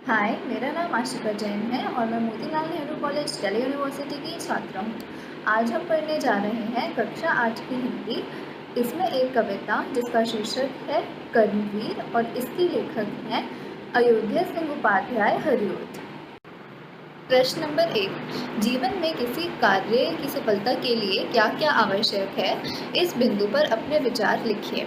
हाय, मेरा नाम आशिका जैन है और मैं मोतीलाल नेहरू कॉलेज दिल्ली यूनिवर्सिटी की छात्रा हूँ। आज हम पढ़ने जा रहे हैं कक्षा 8 की हिंदी। इसमें एक कविता जिसका शीर्षक है कर्मवीर और इसकी लेखक हैं अयोध्या सिंह उपाध्याय हरिओत। प्रश्न नंबर 1, जीवन में किसी कार्य की सफलता के लिए क्या क्या आवश्यक है, इस बिंदु पर अपने विचार लिखिए।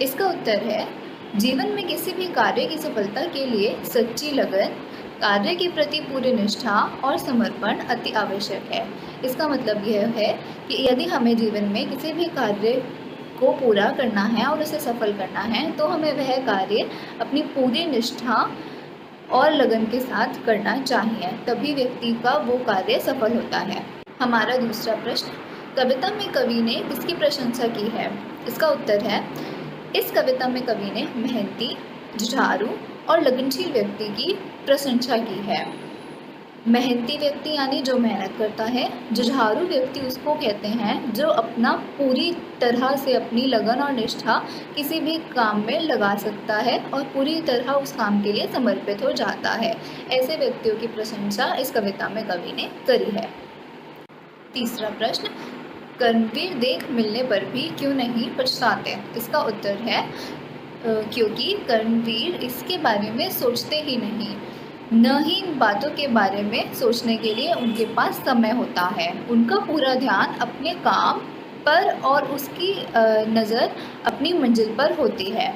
इसका उत्तर है, जीवन में किसी भी कार्य की सफलता के लिए सच्ची लगन, कार्य के प्रति पूरी निष्ठा और समर्पण अति आवश्यक है। इसका मतलब यह है कि यदि हमें जीवन में किसी भी कार्य को पूरा करना है और उसे सफल करना है तो हमें वह कार्य अपनी पूरी निष्ठा और लगन के साथ करना चाहिए, तभी व्यक्ति का वो कार्य सफल होता है। हमारा दूसरा प्रश्न, कविता में कवि ने किसकी प्रशंसा की है? इसका उत्तर है, इस कविता में कवि ने मेहनती, जुझारू और लगनशील व्यक्ति की प्रशंसा की है। मेहनती व्यक्ति यानी जो मेहनत करता है, जुझारू व्यक्ति उसको कहते हैं जो अपना पूरी तरह से अपनी लगन और निष्ठा किसी भी काम में लगा सकता है और पूरी तरह उस काम के लिए समर्पित हो जाता है। ऐसे व्यक्तियों की प्रशंसा इस कविता में कवि ने करी है। तीसरा प्रश्न, कर्मवीर देख मिलने पर भी क्यों नहीं पछताते? इसका उत्तर है, क्योंकि कर्मवीर इसके बारे में सोचते ही नहीं, न ही इन बातों के बारे में सोचने के लिए उनके पास समय होता है। उनका पूरा ध्यान अपने काम पर और उसकी नज़र अपनी मंजिल पर होती है।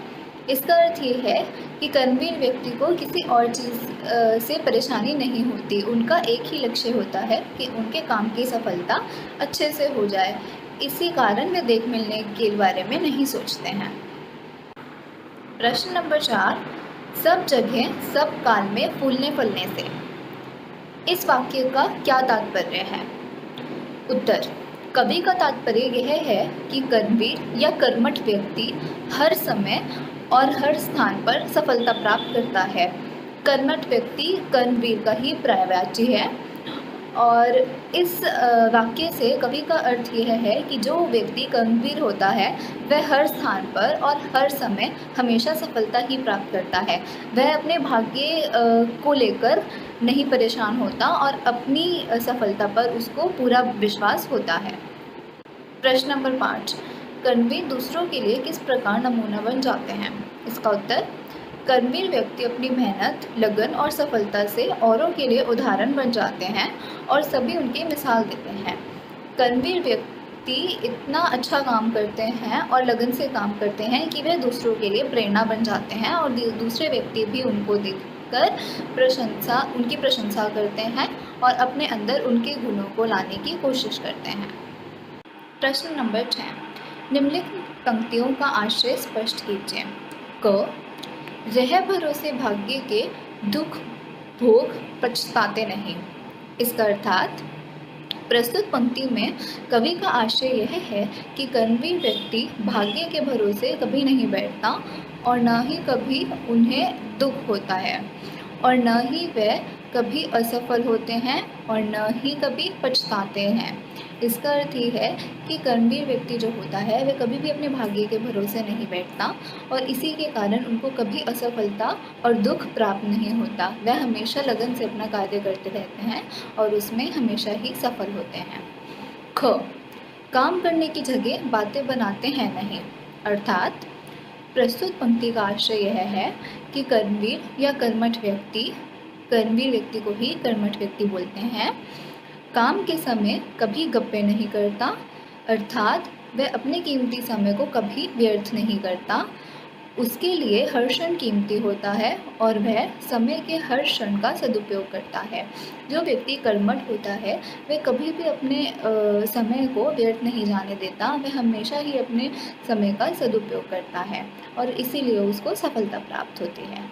इसका अर्थ ये है कि कर्मवीर व्यक्ति को किसी और चीज़ से परेशानी नहीं होती। उनका एक ही लक्ष्य होता है कि उनके काम की सफलता अच्छे से हो जाए। इसी कारण वे देख मिलने के बारे में नहीं सोचते हैं। प्रश्न नंबर 4, सब जगह सब काल में फूलने फलने से, इस वाक्य का क्या तात्पर्य है? उत्तर, कवि का तात्पर्य यह है कि कर्मवीर या कर्मठ व्यक्ति हर समय और हर स्थान पर सफलता प्राप्त करता है। कर्मठ व्यक्ति कर्मवीर का ही पर्यायवाची है और इस वाक्य से कवि का अर्थ यह है कि जो व्यक्ति कर्मवीर होता है वह हर स्थान पर और हर समय हमेशा सफलता ही प्राप्त करता है। वह अपने भाग्य को लेकर नहीं परेशान होता और अपनी सफलता पर उसको पूरा विश्वास होता है। प्रश्न नंबर 5, कर्मवीर दूसरों के लिए किस प्रकार नमूना बन जाते हैं? इसका उत्तर, कर्मवीर व्यक्ति अपनी मेहनत, लगन और सफलता से औरों के लिए उदाहरण बन जाते हैं और सभी उनकी मिसाल देते हैं। कर्मवीर व्यक्ति इतना अच्छा काम करते हैं और लगन से काम करते हैं कि वे दूसरों के लिए प्रेरणा बन जाते हैं और दूसरे व्यक्ति भी उनको देखकर उनकी प्रशंसा करते हैं और अपने अंदर उनके गुणों को लाने की कोशिश करते हैं। प्रश्न नंबर 6, निम्नलिखित पंक्तियों का आशय स्पष्ट कीजिए। क, रह भरोसे भाग्य के दुख भोग पछताते नहीं। इसका अर्थात प्रस्तुत पंक्ति में कवि का आशय यह है कि कर्मवीर व्यक्ति भाग्य के भरोसे कभी नहीं बैठता और न ही कभी उन्हें दुख होता है और न ही वह कभी असफल होते हैं और न ही कभी पछताते हैं। इसका अर्थ ये है कि कर्मवीर व्यक्ति जो होता है वह कभी भी अपने भाग्य के भरोसे नहीं बैठता और इसी के कारण उनको कभी असफलता और दुख प्राप्त नहीं होता। वह हमेशा लगन से अपना कार्य करते रहते हैं और उसमें हमेशा ही सफल होते हैं। ख, काम करने की जगह बातें बनाते हैं नहीं। अर्थात प्रस्तुत पंक्ति का आशय यह है कि कर्मवीर या कर्मठ व्यक्ति, कर्मवीर व्यक्ति को ही कर्मठ व्यक्ति बोलते हैं, काम के समय कभी गप्पे नहीं करता। अर्थात वह अपने कीमती समय को कभी व्यर्थ नहीं करता। उसके लिए हर क्षण कीमती होता है और वह समय के हर क्षण का सदुपयोग करता है। जो व्यक्ति कर्मठ होता है वह कभी भी अपने समय को व्यर्थ नहीं जाने देता। वह हमेशा ही अपने समय का सदुपयोग करता है और इसीलिए उसको सफलता प्राप्त होती है।